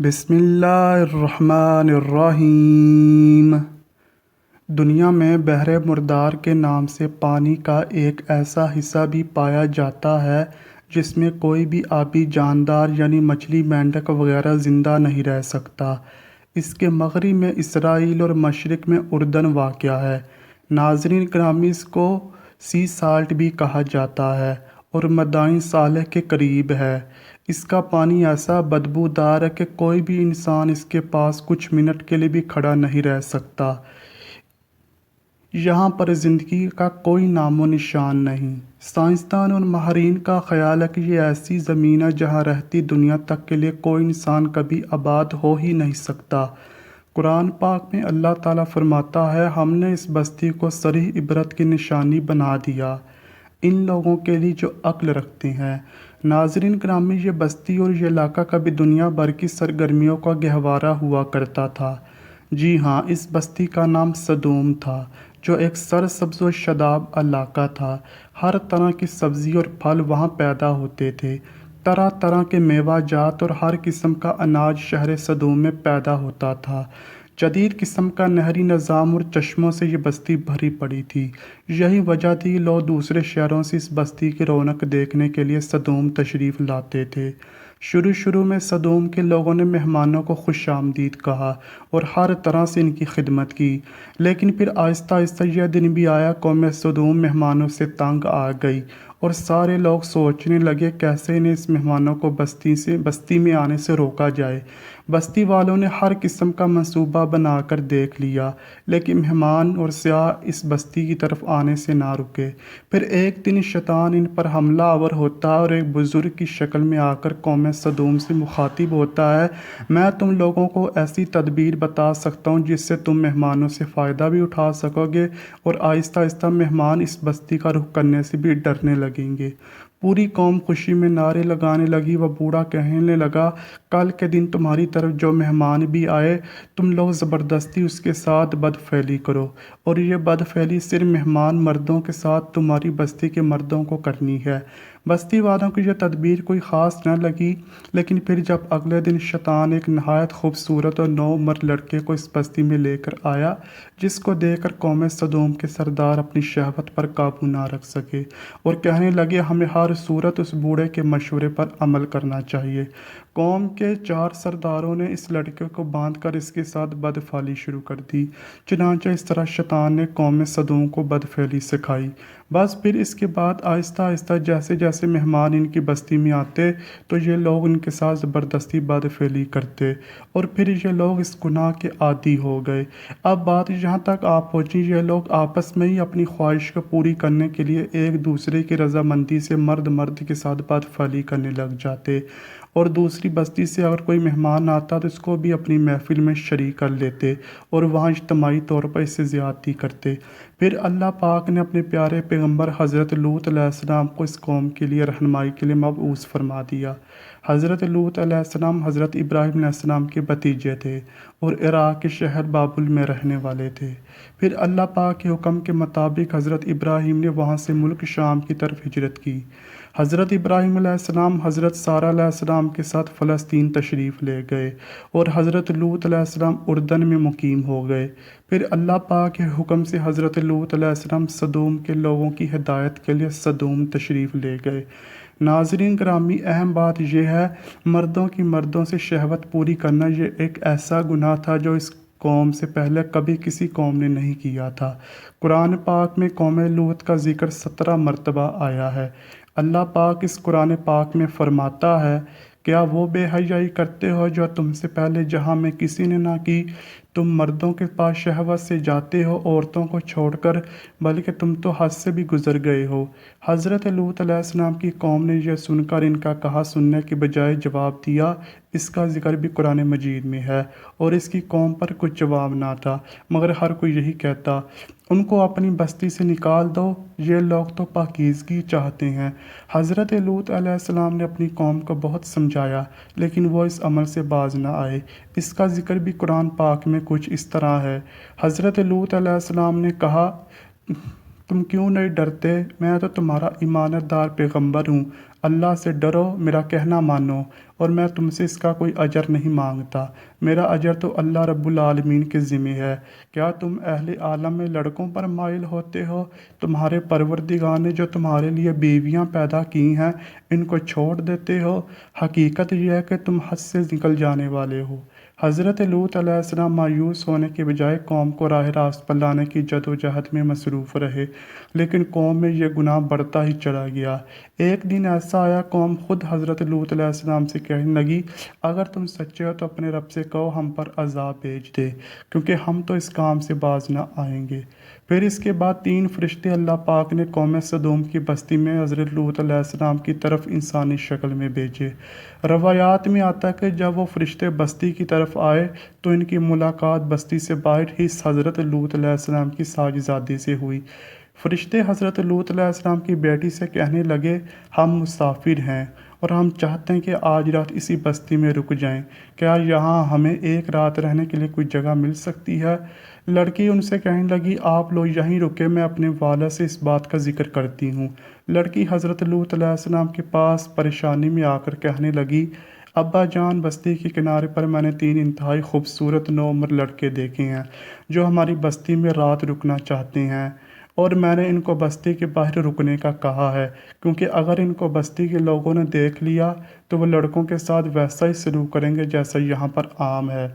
بسم اللہ الرحمن الرحیم۔ دنیا میں بحر مردار کے نام سے پانی کا ایک ایسا حصہ بھی پایا جاتا ہے جس میں کوئی بھی آبی جاندار یعنی مچھلی، مینڈک وغیرہ زندہ نہیں رہ سکتا۔ اس کے مغرب میں اسرائیل اور مشرق میں اردن واقع ہے۔ ناظرین گرامی، اس کو سی سالٹ بھی کہا جاتا ہے اور مدائن صالح کے قریب ہے۔ اس کا پانی ایسا بدبودار ہے کہ کوئی بھی انسان اس کے پاس کچھ منٹ کے لیے بھی کھڑا نہیں رہ سکتا۔ یہاں پر زندگی کا کوئی نام و نشان نہیں۔ سائنسدان اور ماہرین کا خیال ہے کہ یہ ایسی زمین ہے جہاں رہتی دنیا تک کے لیے کوئی انسان کبھی آباد ہو ہی نہیں سکتا۔ قرآن پاک میں اللہ تعالیٰ فرماتا ہے، ہم نے اس بستی کو صریح عبرت کی نشانی بنا دیا ان لوگوں کے لیے جو عقل رکھتے ہیں۔ ناظرین گرامی، یہ بستی اور یہ علاقہ کبھی دنیا بھر کی سرگرمیوں کا گہوارہ ہوا کرتا تھا۔ جی ہاں، اس بستی کا نام سدوم تھا، جو ایک سرسبز و شاداب علاقہ تھا۔ ہر طرح کی سبزی اور پھل وہاں پیدا ہوتے تھے۔ طرح طرح کے میوہ جات اور ہر قسم کا اناج شہر سدوم میں پیدا ہوتا تھا۔ جدید قسم کا نہری نظام اور چشموں سے یہ بستی بھری پڑی تھی۔ یہی وجہ تھی لوگ دوسرے شہروں سے اس بستی کی رونق دیکھنے کے لیے سدوم تشریف لاتے تھے۔ شروع میں سدوم کے لوگوں نے مہمانوں کو خوش آمدید کہا اور ہر طرح سے ان کی خدمت کی، لیکن پھر آہستہ آہستہ یہ دن بھی آیا، قوم سدوم مہمانوں سے تنگ آ گئی اور سارے لوگ سوچنے لگے کیسے انہیں اس مہمانوں کو بستی میں آنے سے روکا جائے۔ بستی والوں نے ہر قسم کا منصوبہ بنا کر دیکھ لیا، لیکن مہمان اور سیاح اس بستی کی طرف آنے سے نہ رکے۔ پھر ایک دن شیطان ان پر حملہ آور ہوتا ہے اور ایک بزرگ کی شکل میں آ کر قوم سدوم سے مخاطب ہوتا ہے، میں تم لوگوں کو ایسی تدبیر بتا سکتا ہوں جس سے تم مہمانوں سے فائدہ بھی اٹھا سکو گے اور آہستہ آہستہ مہمان اس بستی کا رخ کرنے سے بھی ڈرنے لگیں گے۔ پوری قوم خوشی میں نعرے لگانے لگی۔ وہ بوڑھا کہنے لگا، کل کے دن تمہاری طرف جو مہمان بھی آئے، تم لوگ زبردستی اس کے ساتھ بدفعلی کرو، اور یہ بدفعلی صرف مہمان مردوں کے ساتھ تمہاری بستی کے مردوں کو کرنی ہے۔ بستی والوں کو یہ تدبیر کوئی خاص نہ لگی، لیکن پھر جب اگلے دن شیطان ایک نہایت خوبصورت اور نوعمر لڑکے کو اس بستی میں لے کر آیا، جس کو دیکھ کر قوم سدوم کے سردار اپنی شہوت پر قابو نہ رکھ سکے اور کہنے لگے، ہمیں ہر صورت اس بوڑھے کے مشورے پر عمل کرنا چاہیے۔ قوم کے 4 سرداروں نے اس لڑکے کو باندھ کر اس کے ساتھ بدفعلی شروع کر دی۔ چنانچہ اس طرح شیطان نے قوم سدوم کو بدفعلی سکھائی۔ بس پھر اس کے بعد آہستہ آہستہ جیسے جیسے مہمان ان کی بستی میں آتے تو یہ لوگ ان کے ساتھ زبردستی بدفعلی کرتے اور پھر یہ لوگ اس گناہ کے عادی ہو گئے۔ اب بات یہاں تک آ پہنچی، یہ لوگ آپس میں ہی اپنی خواہش کو پوری کرنے کے لیے ایک دوسرے کی رضامندی سے مرد کے ساتھ بدفعلی کرنے لگ جاتے، اور دوسری بستی سے اگر کوئی مہمان آتا تو اس کو بھی اپنی محفل میں شریک کر لیتے اور وہاں اجتماعی طور پر اس سے زیادتی کرتے۔ پھر اللہ پاک نے اپنے پیارے پیغمبر حضرت لوط علیہ السلام کو اس قوم کے لیے رہنمائی کے لیے مبعوث فرما دیا۔ حضرت لوط علیہ السلام حضرت ابراہیم علیہ السلام کے بھتیجے تھے اور عراق کے شہر بابل میں رہنے والے تھے۔ پھر اللہ پاک کے حکم کے مطابق حضرت ابراہیم نے وہاں سے ملک شام کی طرف ہجرت کی۔ حضرت ابراہیم علیہ السلام حضرت سارہ علیہ السلام کے ساتھ فلسطین تشریف لے گئے اور حضرت لوط علیہ السلام اردن میں مقیم ہو گئے۔ پھر اللہ پاک کے حکم سے حضرت لوط علیہ السلام سدوم کے لوگوں کی ہدایت کے لیے سدوم تشریف لے گئے۔ ناظرین گرامی، اہم بات یہ ہے، مردوں کی مردوں سے شہوت پوری کرنا یہ ایک ایسا گناہ تھا جو اس قوم سے پہلے کبھی کسی قوم نے نہیں کیا تھا۔ قرآن پاک میں قوم لوط کا ذکر 17 مرتبہ آیا ہے۔ اللہ پاک اس قرآن پاک میں فرماتا ہے، کیا وہ بے حیائی کرتے ہو جو تم سے پہلے جہاں میں کسی نے نہ کی؟ تم مردوں کے پاس شہوت سے جاتے ہو عورتوں کو چھوڑ کر، بلکہ تم تو حد سے بھی گزر گئے ہو۔ حضرت لوط علیہ السلام کی قوم نے یہ سن کر ان کا کہا سننے کے بجائے جواب دیا۔ اس کا ذکر بھی قرآن مجید میں ہے، اور اس کی قوم پر کچھ جواب نہ تھا، مگر ہر کوئی یہی کہتا، ان کو اپنی بستی سے نکال دو، یہ لوگ تو پاکیزگی چاہتے ہیں۔ حضرت لوط علیہ السلام نے اپنی قوم کو بہت سمجھایا، لیکن وہ اس عمل سے باز نہ آئے۔ اس کا ذکر بھی قرآن پاک میں کچھ اس طرح ہے۔ حضرت لوط علیہ السلام نے کہا، तुम क्यों नहीं डरते? मैं तो तुम्हारा ईमानदार पैगंबर हूँ। अल्लाह से डरो, मेरा कहना मानो, और मैं तुमसे इसका कोई अजर नहीं मांगता। मेरा अजर तो अल्लाह रब्बुल आलमीन के ज़िम्मे है। क्या तुम अहले आलम में लड़कों पर माइल होते हो? तुम्हारे परवरदिगार ने जो तुम्हारे लिए बीवियां पैदा की हैं, इनको छोड़ देते हो? हकीकत यह है कि तुम हद से निकल जाने वाले हो। हज़रत लूत अलैहिस्सलाम मायूस होने के बजाय कौम को राह रास्त पर लाने की जदोजहद में मसरूफ़ रहे, लेकिन कौम में यह गुनाह बढ़ता ही चला गया। एक दिन ऐसा आया, कौम खुद हज़रत लूत अलैहिस्सलाम से कहने लगी, अगर तुम सच्चे हो तो अपने रब से कहो हम पर अजाब भेज दे, क्योंकि हम तो इस काम से बाज ना आएंगे। फिर इसके बाद 3 फरिश्ते अल्लाह पाक ने कौम सदोम की बस्ती में हज़रत लूत अलैहिस्सलाम की तरफ इंसानी शक्ल में भेजे। रवायात में आता है कि जब वो फरिश्ते बस्ती की तरफ आए तो इनकी मुलाकात बस्ती से बाहर ही हज़रत लूत अलैहिस्सलाम की साजिज़ादी से हुई। फरिश्ते हज़रत लूत अलैहिस्सलाम की बेटी से कहने लगे, हम मुसाफिर हैं और हम चाहते हैं कि आज रात इसी बस्ती में रुक जाएं। क्या यहाँ हमें एक रात रहने के लिए कोई जगह मिल सकती है? लड़की उनसे कहने लगी, आप लोग यहीं रुके, मैं अपने वाला से इस बात का जिक्र करती हूँ। लड़की हज़रत लूत अलैहिस्सलाम के पास परेशानी में आकर कहने लगी, अब्बा जान, बस्ती के किनारे पर मैंने 3 इंतहाई खूबसूरत नौउम्र लड़के देखे हैं जो हमारी बस्ती में रात रुकना चाहते हैं, और मैंने इनको बस्ती के बाहर रुकने का कहा है, क्योंकि अगर इनको बस्ती के लोगों ने देख लिया तो वो लड़कों के साथ वैसा ही सलूक करेंगे जैसा यहाँ पर आम है।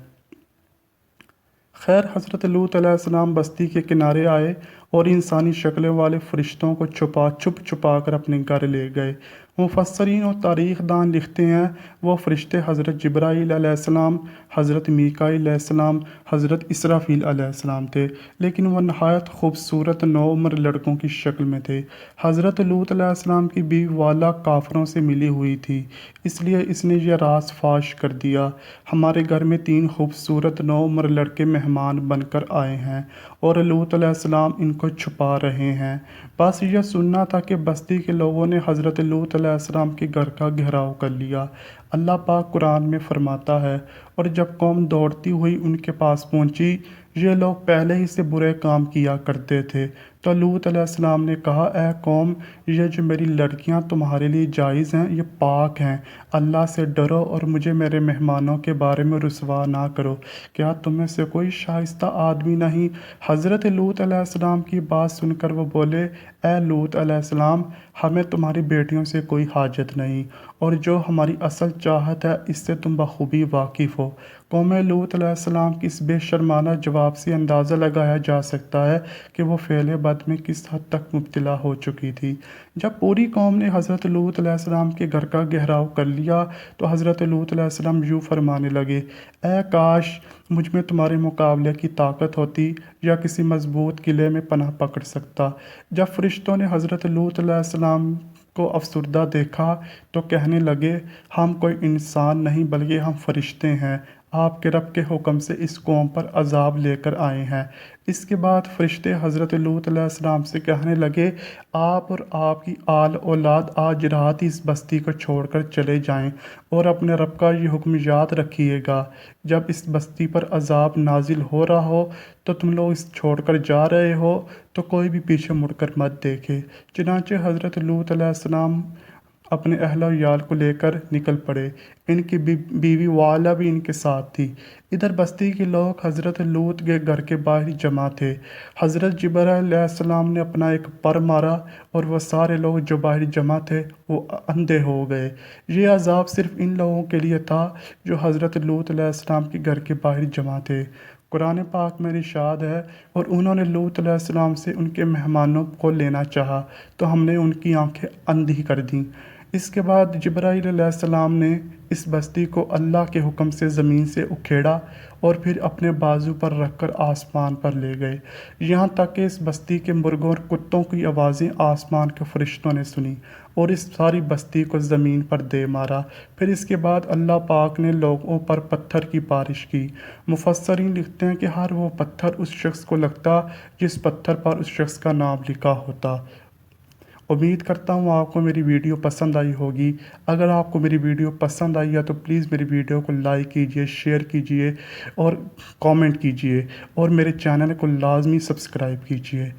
खैर, हज़रत लूत अलैहिस्सलाम बस्ती के किनारे आए और इंसानी शक्लें वाले फरिश्तों को छुपा कर अपने घर ले गए। मुफस्सरीन और तारीख़ दान लिखते हैं, वो फरिश्ते हज़रत जिब्राईल अलैहिस्सलाम, हज़रत मीकाईल अलैहिस्सलाम, हज़रत इसराफील अलैहिस्सलाम थे, लेकिन वह नहायत खूबसूरत नौउम्र लड़कों की शक्ल में थे। हज़रत लूत अलैहिस्सलाम की बीवी वाला काफिरों से मिली हुई थी, इसलिए इसने यह राज फाश कर दिया, हमारे घर में 3 खूबसूरत नौउम्र लड़के मेहमान बनकर आए हैं और लूत अलैहिस्सलाम इनको छुपा रहे हैं। बस यह सुनना था कि बस्ती के लोगों ने हज़रत लूत अलैहिस्सलाम के घर का घेराव कर लिया। अल्लाह पाक कुरान में फरमाता है, और जब कौम दौड़ती हुई उनके पास पहुंची, ये लोग पहले ही से बुरे काम किया करते थे, तो लूत अलैहिस्सलाम ने कहा, ए कौम, ये जो मेरी लड़कियां तुम्हारे लिए जायज़ हैं, ये पाक हैं। अल्लाह से डरो और मुझे मेरे मेहमानों के बारे में रुसवा ना करो। क्या तुम में से कोई शाइस्ता आदमी नहीं? हज़रत लूत अलैहिस्सलाम की बात सुनकर वो बोले, ए लूत अलैहिस्सलाम, हमें तुम्हारी बेटियों से कोई हाजत नहीं, और जो हमारी असल चाहत है इससे तुम बखूबी वाकिफ़ हो। कौम लूत अलैहिस्सलाम की इस बेशर्माना जवाब से अंदाज़ा लगाया जा सकता है कि वो फ़ेल बद में किस हद तक मुब्तला हो चुकी थी। जब पूरी कौम ने हज़रत लूत अलैहिस्सलाम के घर का घेराव कर लिया तो हज़रत लूत अलैहिस्सलाम यूँ फरमाने लगे, ए काश मुझ में तुम्हारे मुकाबले की ताकत होती या किसी मजबूत किले में पनाह पकड़ सकता। जब फरिश्तों ने हज़रत लूत अलैहिस्सलाम को अफसरदा देखा तो कहने लगे, हम कोई इंसान नहीं बल्कि हम फरिश्ते हैं, आपके रब के हुक्म से इस कौम पर अजाब लेकर आए हैं। इसके बाद फरिश्ते हज़रत लूत अलैहिस्सलाम से कहने लगे, आप और आपकी आल औलाद आज रात ही इस बस्ती को छोड़कर चले जाएं और अपने रब का ये हुक्म याद रखिएगा, जब इस बस्ती पर अजाब नाजिल हो रहा हो तो तुम लोग इस छोड़कर जा रहे हो तो कोई भी पीछे मुड़कर मत देखे। चुनांचे हज़रत लूत अलैहिस्सलाम अपने अहलो याल को लेकर निकल पड़े। इनकी बीवी वाला भी इनके साथ थी। इधर बस्ती के लोग हज़रत लूत के घर के बाहर जमा थे। हज़रत जिब्राईल अलैहिस्सलाम ने अपना एक पर मारा और वह सारे लोग जो बाहर जमा थे वो अंधे हो गए। ये अजाब सिर्फ इन लोगों के लिए था जो हज़रत लूत अलैहिस्सलाम के घर के बाहर जमा थे। कुरान पाक में इरशाद है, और उन्होंने लूत अलैहिस्सलाम से उनके मेहमानों को लेना चाहा तो हमने उनकी आंखें अंधी कर दीं। इसके बाद जिब्राईल अलैहिस्सलाम ने इस बस्ती को अल्लाह के हुक्म से ज़मीन से उखेड़ा और फिर अपने बाजू पर रखकर आसमान पर ले गए, यहाँ तक कि इस बस्ती के मुर्गों और कुत्तों की आवाज़ें आसमान के फरिश्तों ने सुनी और इस सारी बस्ती को ज़मीन पर दे मारा। फिर इसके बाद अल्लाह पाक ने लोगों पर पत्थर की बारिश की। मुफस्सरीन लिखते हैं कि हर वो पत्थर उस शख्स को लगता जिस पत्थर पर उस शख्स का नाम लिखा होता। उम्मीद करता हूँ आपको मेरी वीडियो पसंद आई होगी। अगर आपको मेरी वीडियो पसंद आई है तो प्लीज़ मेरी वीडियो को लाइक कीजिए, शेयर कीजिए और कमेंट कीजिए, और मेरे चैनल को लाजमी सब्सक्राइब कीजिए।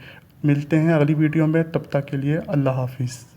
ملتے ہیں اگلی ویڈیو میں، تب تک کے لیے اللہ حافظ۔